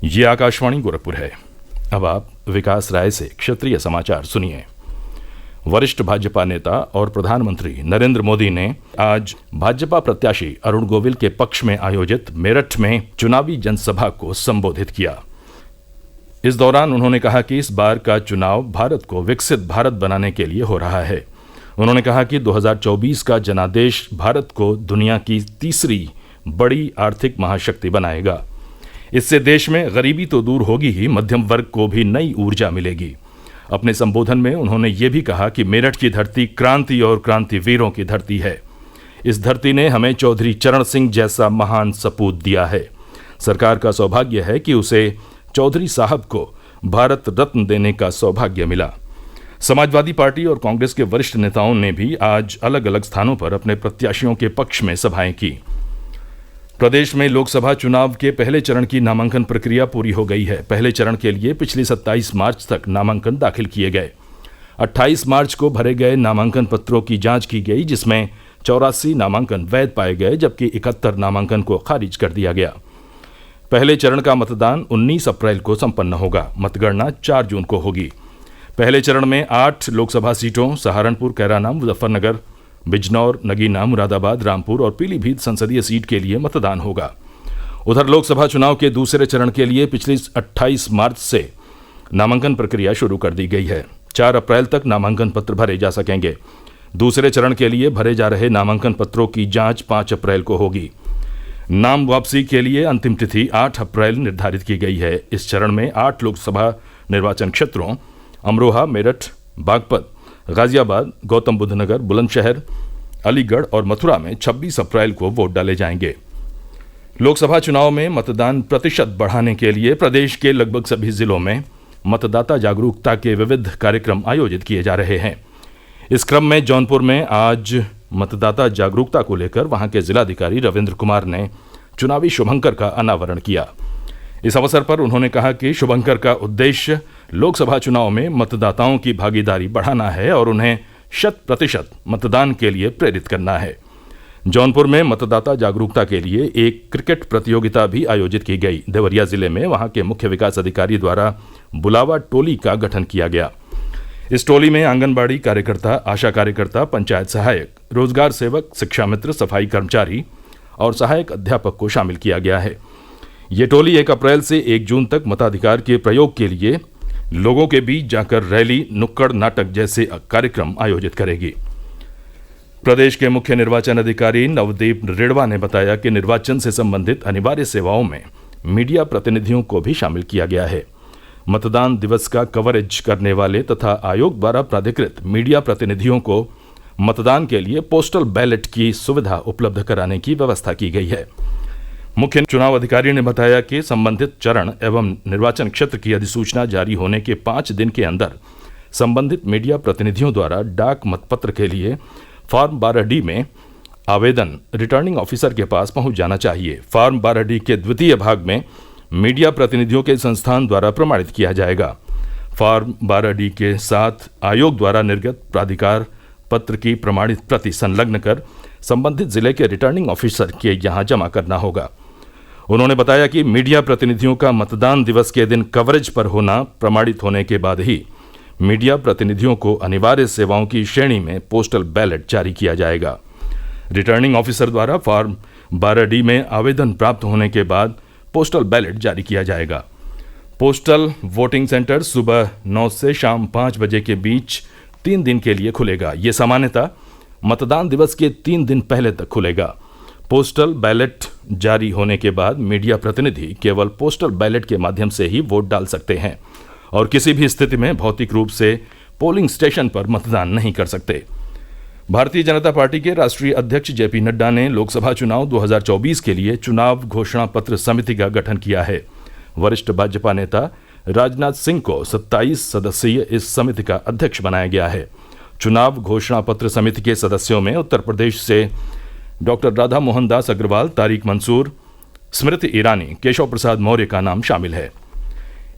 ये आकाशवाणी गोरखपुर है। अब आप विकास राय से क्षेत्रीय समाचार सुनिए। वरिष्ठ भाजपा नेता और प्रधानमंत्री नरेंद्र मोदी ने आज भाजपा प्रत्याशी अरुण गोविल के पक्ष में आयोजित मेरठ में चुनावी जनसभा को संबोधित किया। इस दौरान उन्होंने कहा कि इस बार का चुनाव भारत को विकसित भारत बनाने के लिए हो रहा है। उन्होंने कहा कि 2024 का जनादेश भारत को दुनिया की तीसरी बड़ी आर्थिक महाशक्ति बनाएगा। इससे देश में गरीबी तो दूर होगी ही, मध्यम वर्ग को भी नई ऊर्जा मिलेगी। अपने संबोधन में उन्होंने ये भी कहा कि मेरठ की धरती क्रांति और क्रांतिवीरों की धरती है। इस धरती ने हमें चौधरी चरण सिंह जैसा महान सपूत दिया है। सरकार का सौभाग्य है कि उसे चौधरी साहब को भारत रत्न देने का सौभाग्य मिला। समाजवादी पार्टी और कांग्रेस के वरिष्ठ नेताओं ने भी आज अलग अलग स्थानों पर अपने प्रत्याशियों के पक्ष में सभाएं की। प्रदेश में लोकसभा चुनाव के पहले चरण की नामांकन प्रक्रिया पूरी हो गई है। पहले चरण के लिए पिछली 27 मार्च तक नामांकन दाखिल किए गए। 28 मार्च को भरे गए नामांकन पत्रों की जांच की गई, जिसमें 84 नामांकन वैध पाए गए, जबकि 71 नामांकन को खारिज कर दिया गया। पहले चरण का मतदान 19 अप्रैल को संपन्न होगा। मतगणना 4 जून को होगी। पहले चरण में 8 लोकसभा सीटों सहारनपुर, कैराना, मुजफ्फरनगर, बिजनौर, नगीना, मुरादाबाद, रामपुर और पीलीभीत संसदीय सीट के लिए मतदान होगा। उधर लोकसभा चुनाव के दूसरे चरण के लिए पिछली 28 मार्च से नामांकन प्रक्रिया शुरू कर दी गई है। 4 अप्रैल तक नामांकन पत्र भरे जा सकेंगे। दूसरे चरण के लिए भरे जा रहे नामांकन पत्रों की जांच 5 अप्रैल को होगी। नाम वापसी के लिए अंतिम तिथि 8 अप्रैल निर्धारित की गई है। इस चरण में 8 लोकसभा निर्वाचन क्षेत्रों अमरोहा, मेरठ, बागपत, गाजियाबाद, गौतम बुद्ध नगर, बुलंदशहर, अलीगढ़ और मथुरा में 26 अप्रैल को वोट डाले जाएंगे। लोकसभा चुनाव में मतदान प्रतिशत बढ़ाने के लिए प्रदेश के लगभग सभी जिलों में मतदाता जागरूकता के विविध कार्यक्रम आयोजित किए जा रहे हैं। इस क्रम में जौनपुर में आज मतदाता जागरूकता को लेकर वहां के जिलाधिकारी रविंद्र कुमार ने चुनावी शुभंकर का अनावरण किया। इस अवसर पर उन्होंने कहा कि शुभंकर का उद्देश्य लोकसभा चुनाव में मतदाताओं की भागीदारी बढ़ाना है और उन्हें 100% मतदान के लिए प्रेरित करना है। जौनपुर में मतदाता जागरूकता के लिए एक क्रिकेट प्रतियोगिता भी आयोजित की गई। देवरिया जिले में वहां के मुख्य विकास अधिकारी द्वारा बुलावा टोली का गठन किया गया। इस टोली में आंगनबाड़ी कार्यकर्ता, आशा कार्यकर्ता, पंचायत सहायक, रोजगार सेवक, शिक्षा मित्र, सफाई कर्मचारी और सहायक अध्यापक को शामिल किया गया है। ये टोली 1 अप्रैल से 1 जून तक मताधिकार के प्रयोग के लिए लोगों के बीच जाकर रैली, नुक्कड़ नाटक जैसे कार्यक्रम आयोजित करेगी। प्रदेश के मुख्य निर्वाचन अधिकारी नवदीप रेणवा ने बताया कि निर्वाचन से संबंधित अनिवार्य सेवाओं में मीडिया प्रतिनिधियों को भी शामिल किया गया है। मतदान दिवस का कवरेज करने वाले तथा आयोग द्वारा प्राधिकृत मीडिया प्रतिनिधियों को मतदान के लिए पोस्टल बैलेट की सुविधा उपलब्ध कराने की व्यवस्था की गई है। मुख्य चुनाव अधिकारी ने बताया कि संबंधित चरण एवं निर्वाचन क्षेत्र की अधिसूचना जारी होने के 5 दिन के अंदर संबंधित मीडिया प्रतिनिधियों द्वारा डाक मतपत्र के लिए फॉर्म 12D में आवेदन रिटर्निंग ऑफिसर के पास पहुंच जाना चाहिए। फॉर्म 12D के द्वितीय भाग में मीडिया प्रतिनिधियों के संस्थान द्वारा प्रमाणित किया जाएगा। फॉर्म 12D के साथ आयोग द्वारा निर्गत प्राधिकार पत्र की प्रमाणित प्रति संलग्न कर संबंधित जिले के रिटर्निंग ऑफिसर के यहाँ जमा करना होगा। उन्होंने बताया कि मीडिया प्रतिनिधियों का मतदान दिवस के दिन कवरेज पर होना प्रमाणित होने के बाद ही मीडिया प्रतिनिधियों को अनिवार्य सेवाओं की श्रेणी में पोस्टल बैलेट जारी किया जाएगा। रिटर्निंग ऑफिसर द्वारा फॉर्म 12D में आवेदन प्राप्त होने के बाद पोस्टल बैलेट जारी किया जाएगा। पोस्टल वोटिंग सेंटर सुबह 9 से शाम 5 बजे के बीच 3 दिन के लिए खुलेगा। ये सामान्यतः मतदान दिवस के 3 दिन पहले तक खुलेगा। पोस्टल बैलेट जारी होने के बाद मीडिया प्रतिनिधि केवल पोस्टल बैलेट के माध्यम से ही वोट डाल सकते हैं और किसी भी स्थिति में भौतिक रूप से पोलिंग स्टेशन पर मतदान नहीं कर सकते। भारतीय जनता पार्टी के राष्ट्रीय अध्यक्ष जेपी नड्डा ने लोकसभा चुनाव 2024 के लिए चुनाव घोषणा पत्र समिति का गठन किया है। वरिष्ठ भाजपा नेता राजनाथ सिंह को 27 सदस्यीय इस समिति का अध्यक्ष बनाया गया है। चुनाव घोषणा पत्र समिति के सदस्यों में उत्तर प्रदेश से डॉक्टर राधा मोहन दास अग्रवाल, तारिक मंसूर, स्मृति ईरानी, केशव प्रसाद मौर्य का नाम शामिल है।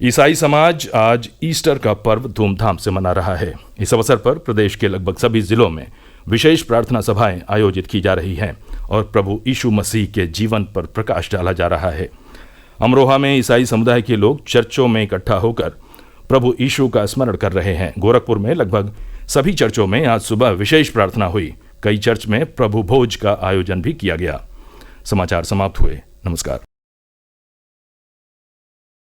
ईसाई समाज आज ईस्टर का पर्व धूमधाम से मना रहा है। इस अवसर पर प्रदेश के लगभग सभी जिलों में विशेष प्रार्थना सभाएं आयोजित की जा रही हैं और प्रभु यीशु मसीह के जीवन पर प्रकाश डाला जा रहा है। अमरोहा में ईसाई समुदाय के लोग चर्चों में इकट्ठा होकर प्रभु यीशु का स्मरण कर रहे हैं। गोरखपुर में लगभग सभी चर्चों में आज सुबह विशेष प्रार्थना हुई। कई चर्च में प्रभु भोज का आयोजन भी किया गया। समाचार समाप्त हुए। नमस्कार।